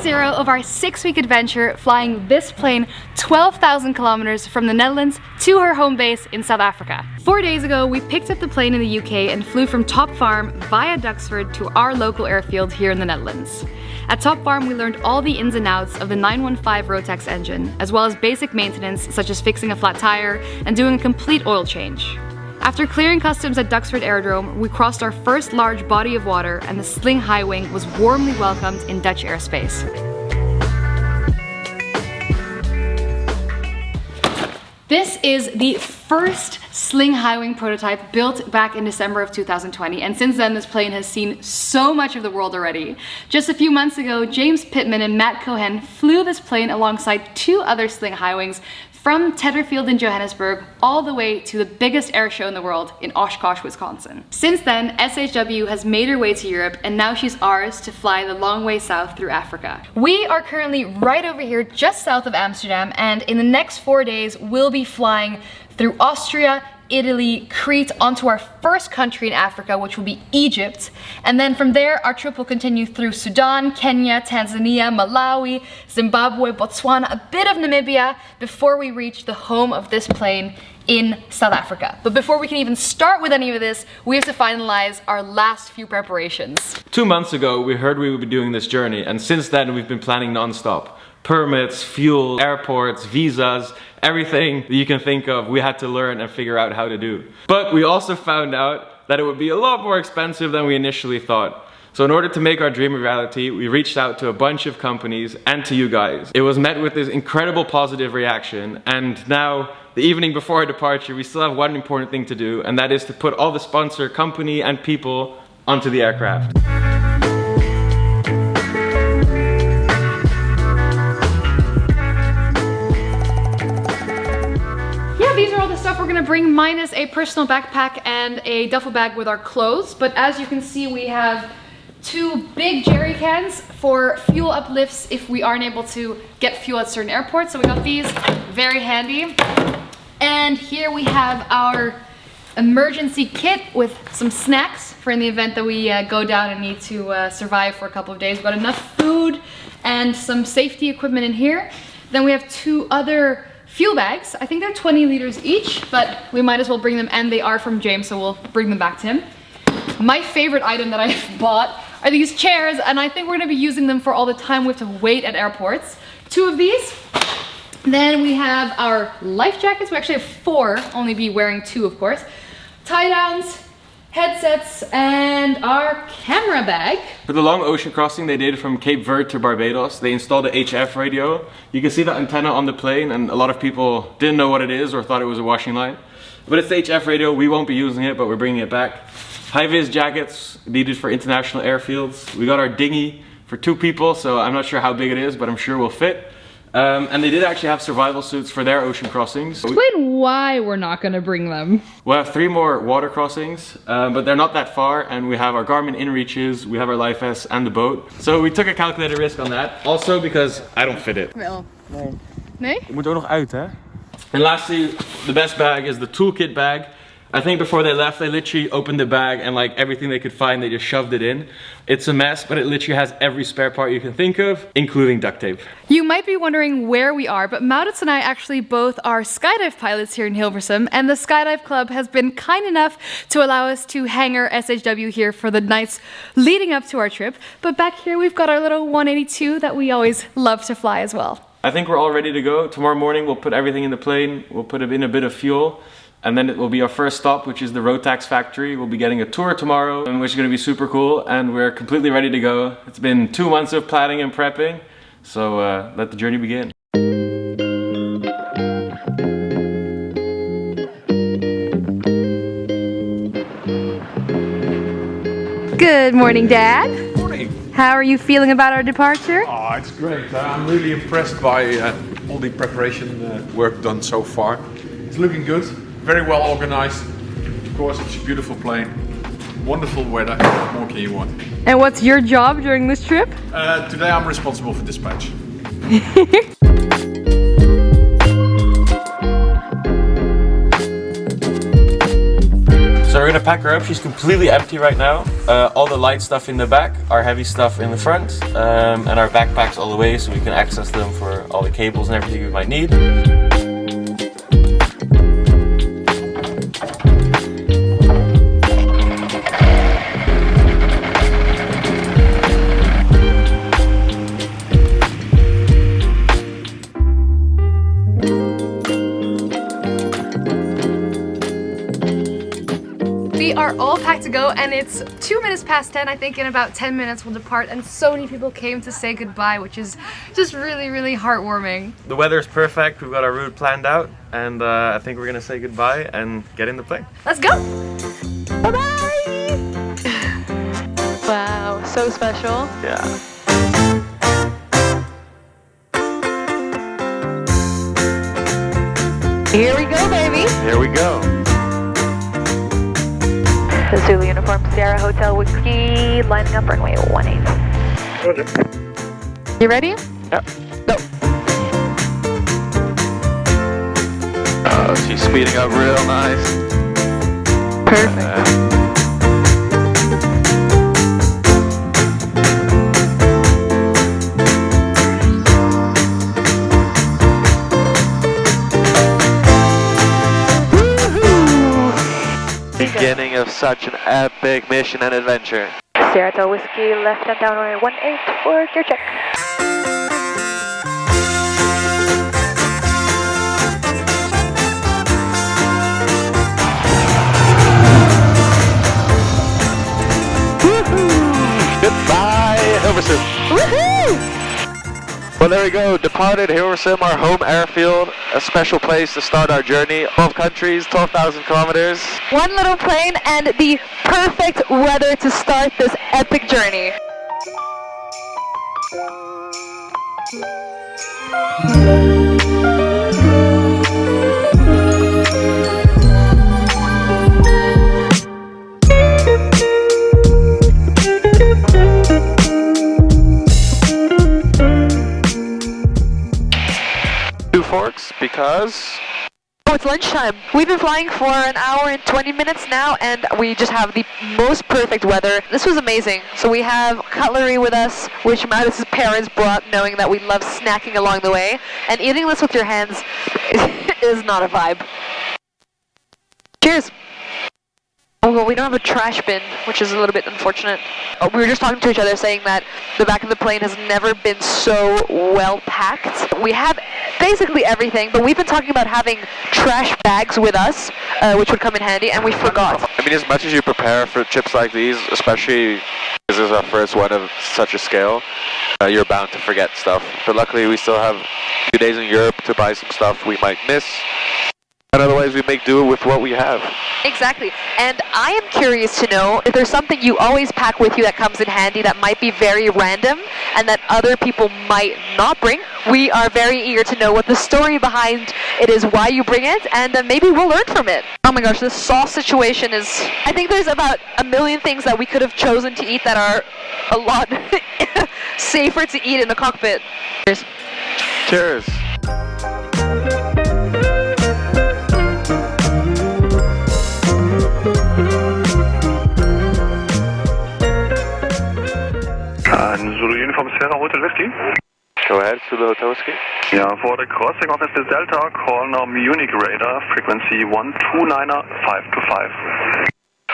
zero of our 6-week adventure flying this plane 12,000 kilometers from the Netherlands to her home base in South Africa. 4 days ago, we picked up the plane in the UK and flew from Top Farm via Duxford to our local airfield here in the Netherlands. At Top Farm, we learned all the ins and outs of the 915 Rotax engine, as well as basic maintenance such as fixing a flat tire and doing a complete oil change. After clearing customs at Duxford Aerodrome, we crossed our first large body of water and the Sling High Wing was warmly welcomed in Dutch airspace. This is the first Sling High Wing prototype built back in December of 2020, and since then this plane has seen so much of the world already. Just a few months ago, James Pittman and Matt Cohen flew this plane alongside 2 other Sling High Wings from Tetterfield in Johannesburg all the way to the biggest air show in the world in Oshkosh, Wisconsin. Since then, SHW has made her way to Europe and now she's ours to fly the long way south through Africa. We are currently right over here just south of Amsterdam, and in the next 4 days we'll be flying through Austria, Italy, Crete, onto our first country in Africa, which will be Egypt. And then from there, our trip will continue through Sudan, Kenya, Tanzania, Malawi, Zimbabwe, Botswana, a bit of Namibia, before we reach the home of this plane in South Africa. But before we can even start with any of this, we have to finalize our last few preparations. 2 months ago, we heard we would be doing this journey, and since then we've been planning non-stop. Permits, fuel, airports, visas, everything that you can think of, we had to learn and figure out how to do. But we also found out that it would be a lot more expensive than we initially thought. So in order to make our dream a reality, we reached out to a bunch of companies and to you guys. It was met with this incredible positive reaction, and now, the evening before our departure, we still have one important thing to do, and that is to put all the sponsor company and people onto the aircraft. These are all the stuff we're gonna bring, minus a personal backpack and a duffel bag with our clothes. But as you can see, we have 2 big jerry cans for fuel uplifts if we aren't able to get fuel at certain airports. So we got these, very handy. And here we have our emergency kit with some snacks for in the event that we go down and need to survive for a couple of days. We've got enough food and some safety equipment in here. Then we have 2 other fuel bags. I think they're 20 liters each, but we might as well bring them, and they are from James, so we'll bring them back to him. My favorite item that I've bought are these chairs, and I think we're gonna be using them for all the time we have to wait at airports. 2 of these. Then we have our life jackets. We actually have 4, only be wearing 2 of course. Tie downs, headsets, and our camera bag. For the long ocean crossing they did from Cape Verde to Barbados, they installed a HF radio. You can see the antenna on the plane, and a lot of people didn't know what it is or thought it was a washing line. But it's the HF radio. We won't be using it, but we're bringing it back. High-vis jackets needed for international airfields. We got our dinghy for 2 people, so I'm not sure how big it is, but I'm sure we'll fit. And they did actually have survival suits for their ocean crossings. Explain why we're not gonna bring them. We'll have 3 more water crossings, but they're not that far, and we have our Garmin InReaches, we have our life vests and the boat. So we took a calculated risk on that, also because I don't fit it. Wel. Nee. Nee? Het moet ook nog uit, hè? And lastly, the best bag is the toolkit bag. I think before they left, they literally opened the bag and like everything they could find, they just shoved it in. It's a mess, but it literally has every spare part you can think of, including duct tape. You might be wondering where we are, but Maurits and I actually both are skydive pilots here in Hilversum, and the Skydive Club has been kind enough to allow us to hang our SHW here for the nights leading up to our trip. But back here we've got our little 182 that we always love to fly as well. I think we're all ready to go. Tomorrow morning we'll put everything in the plane, we'll put in a bit of fuel, and then it will be our first stop, which is the Rotax factory. We'll be getting a tour tomorrow, which is going to be super cool, and we're completely ready to go. It's been 2 months of planning and prepping, so let the journey begin. Good morning, Dad. Morning. How are you feeling about our departure? Oh, it's great. I'm really impressed by all the preparation work done so far. It's looking good, very well organized. Of course, it's a beautiful plane, wonderful weather. What more can you want? And what's your job during this trip? Today I'm responsible for dispatch. So gonna pack her up. She's completely empty right now. All the light stuff in the back, our heavy stuff in the front, and our backpacks all the way so we can access them for all the cables and everything we might need. We are all packed to go, and it's 2 minutes past 10. I think in about 10 minutes we'll depart, and so many people came to say goodbye, which is just really, really heartwarming. The weather is perfect. We've got our route planned out, and I think we're gonna say goodbye and get in the plane. Let's go! Bye-bye! Wow, so special. Yeah. Here we go, baby! Here we go. Zulu Uniform Sierra Hotel Whiskey, lining up runway 18. You ready? Yep. Go. Oh, she's speeding up real nice. Perfect. Beginning of such an epic mission and adventure. Sierra Hotel Whiskey, left and down runway 18 for gear check. Goodbye, Hilversum. Woohoo! Well, there we go. Departed Hilversum, our home airfield. A special place to start our journey. 12 countries, 12,000 kilometers. One little plane and the perfect weather to start this epic journey. Forks because Oh, it's lunchtime. We've been flying for an hour and 20 minutes now, and we just have the most perfect weather. This was amazing. So we have cutlery with us, which Maudis's parents brought, knowing that we love snacking along the way. And eating this with your hands is not a vibe. Cheers. Oh, well, we don't have a trash bin, which is a little bit unfortunate. Oh, we were just talking to each other saying that the back of the plane has never been so well packed. We have basically everything, but we've been talking about having trash bags with us, which would come in handy, and we forgot. I mean, as much as you prepare for trips like these, especially because this is our first one of such a scale, you're bound to forget stuff. But luckily, we still have a few days in Europe to buy some stuff we might miss. And otherwise, we make do with what we have. Exactly. And I am curious to know if there's something you always pack with you that comes in handy that might be very random and that other people might not bring. We are very eager to know what the story behind it is, why you bring it, and maybe we'll learn from it. Oh my gosh, this sauce situation is... I think there's about a million things that we could have chosen to eat that are a lot safer to eat in the cockpit. Cheers. Cheers. Zulu Uniform Sierra Hotel Whiskey. Go ahead, Zulu Hotel Whiskey. Yeah, for the crossing of SS Delta, call now Munich radar, frequency 129er 525.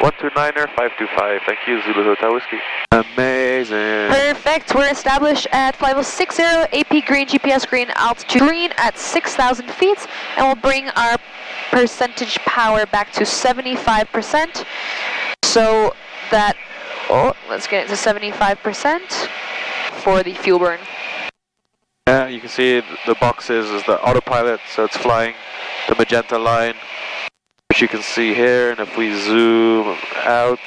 129er 525. Thank you, Zulu Hotel Whiskey. Amazing. Perfect. We're established at flight level 60, AP green, GPS green, altitude green at 6,000 feet, and we'll bring our percentage power back to 75%, so that... Oh, let's get it to 75% for the fuel burn. Yeah, you can see the boxes is the autopilot, so it's flying the magenta line, which you can see here. And if we zoom out,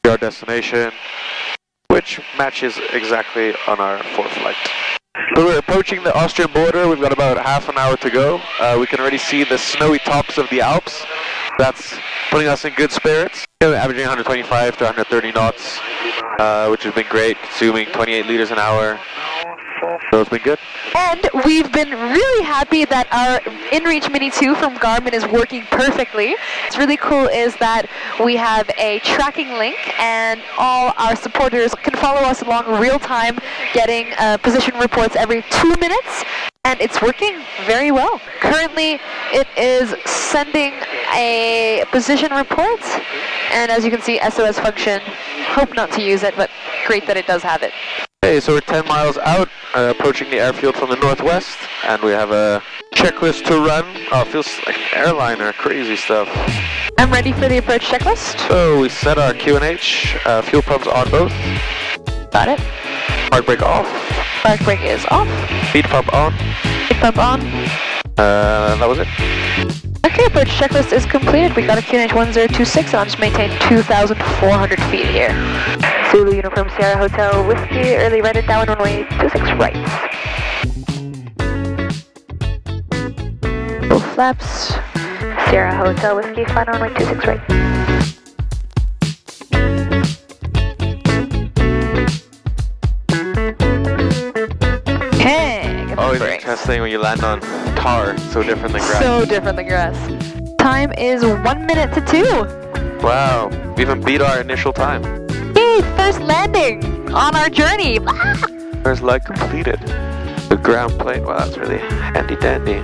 our destination, which matches exactly on our fourth flight. So we're approaching the Austrian border. We've got about half an hour to go. We can already see the snowy tops of the Alps. That's putting us in good spirits. Averaging 125 to 130 knots, which has been great, consuming 28 liters an hour. So it's been good. And we've been really happy that our InReach Mini 2 from Garmin is working perfectly. What's really cool is that we have a tracking link and all our supporters can follow us along real time, getting position reports every 2 minutes. And it's working very well. Currently, it is sending a position report. And as you can see, SOS function. Hope not to use it, but great that it does have it. Okay, so we're 10 miles out, approaching the airfield from the northwest, and we have a checklist to run. Oh, it feels like an airliner, crazy stuff. I'm ready for the approach checklist. So we set our QNH, fuel pumps on both. Got it. Park brake off. Park brake is off. Feed pump on. Feed pump on. That was it. Okay, approach checklist is completed. We got a QNH 1026 and I'll just maintain 2,400 feet here. Zulu Uniform Sierra Hotel Whiskey, early right it down runway 26 right. Full flaps. Sierra Hotel Whiskey, flying runway 26 right. Okay, get Oh, the it's brakes. interesting when you land on tar, so different than grass. So different than grass. Time is 1 minute to 2. Wow, we even beat our initial time. Yay, first landing on our journey. First leg completed. The ground plane, wow, that's really handy dandy.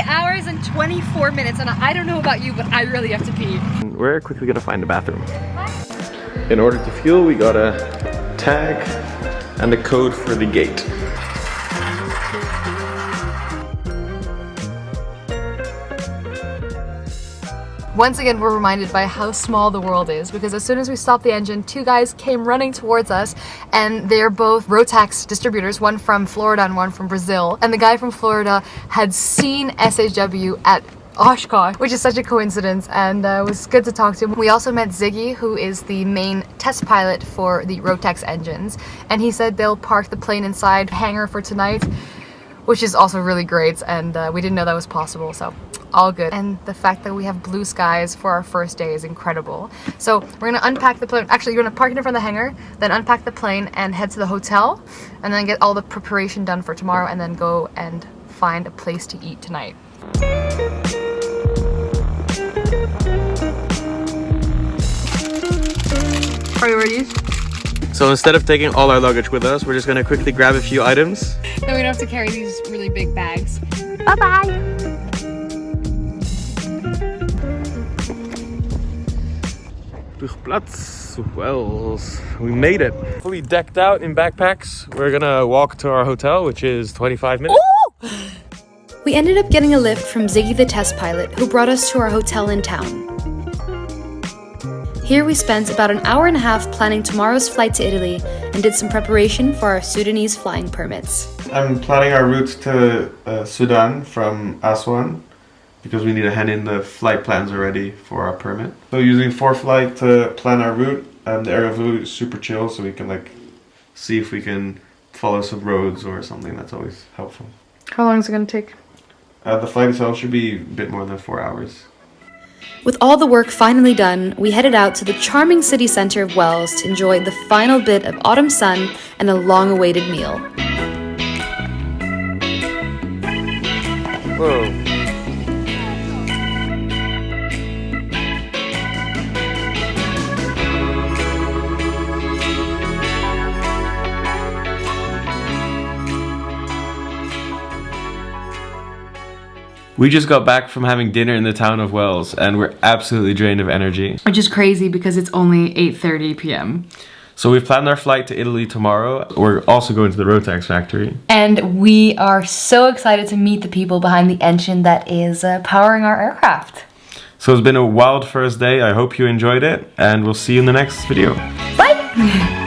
Hours and 24 minutes, and I don't know about you, but I really have to pee. We're quickly gonna find a bathroom. In order to fuel, we got a tag and a code for the gate. Once again, we're reminded by how small the world is, because as soon as we stopped the engine, 2 guys came running towards us, and they're both Rotax distributors, one from Florida and one from Brazil. And the guy from Florida had seen SHW at Oshkosh, which is such a coincidence, and it was good to talk to him. We also met Ziggy, who is the main test pilot for the Rotax engines, and he said they'll park the plane inside hangar for tonight, which is also really great, and we didn't know that was possible, so all good. And the fact that we have blue skies for our first day is incredible. So we're gonna unpack the plane. Actually, you're gonna park it in front of the hangar, then unpack the plane and head to the hotel, and then get all the preparation done for tomorrow, and then go and find a place to eat tonight. Are you ready? So instead of taking all our luggage with us, we're just gonna quickly grab a few items. Then we don't have to carry these really big bags. Bye-bye. Platz, Wels. We made it. Fully decked out in backpacks. We're gonna walk to our hotel, which is 25 minutes. Ooh! We ended up getting a lift from Ziggy the test pilot, who brought us to our hotel in town. Here we spent about an hour and a half planning tomorrow's flight to Italy and did some preparation for our Sudanese flying permits. I'm planning our route to Sudan from Aswan, because we need to hand in the flight plans already for our permit. So using FlightChops to plan our route, and the aerial view is super chill, so we can like see if we can follow some roads or something. That's always helpful. How long is it going to take? The flight itself should be a bit more than 4 hours. With all the work finally done, we headed out to the charming city center of Wels to enjoy the final bit of autumn sun and a long-awaited meal. Whoa. We just got back from having dinner in the town of Wels, and we're absolutely drained of energy. Which is crazy because it's only 8:30 p.m. So we've planned our flight to Italy tomorrow. We're also going to the Rotax factory. And we are so excited to meet the people behind the engine that is powering our aircraft. So it's been a wild first day. I hope you enjoyed it, and we'll see you in the next video. Bye!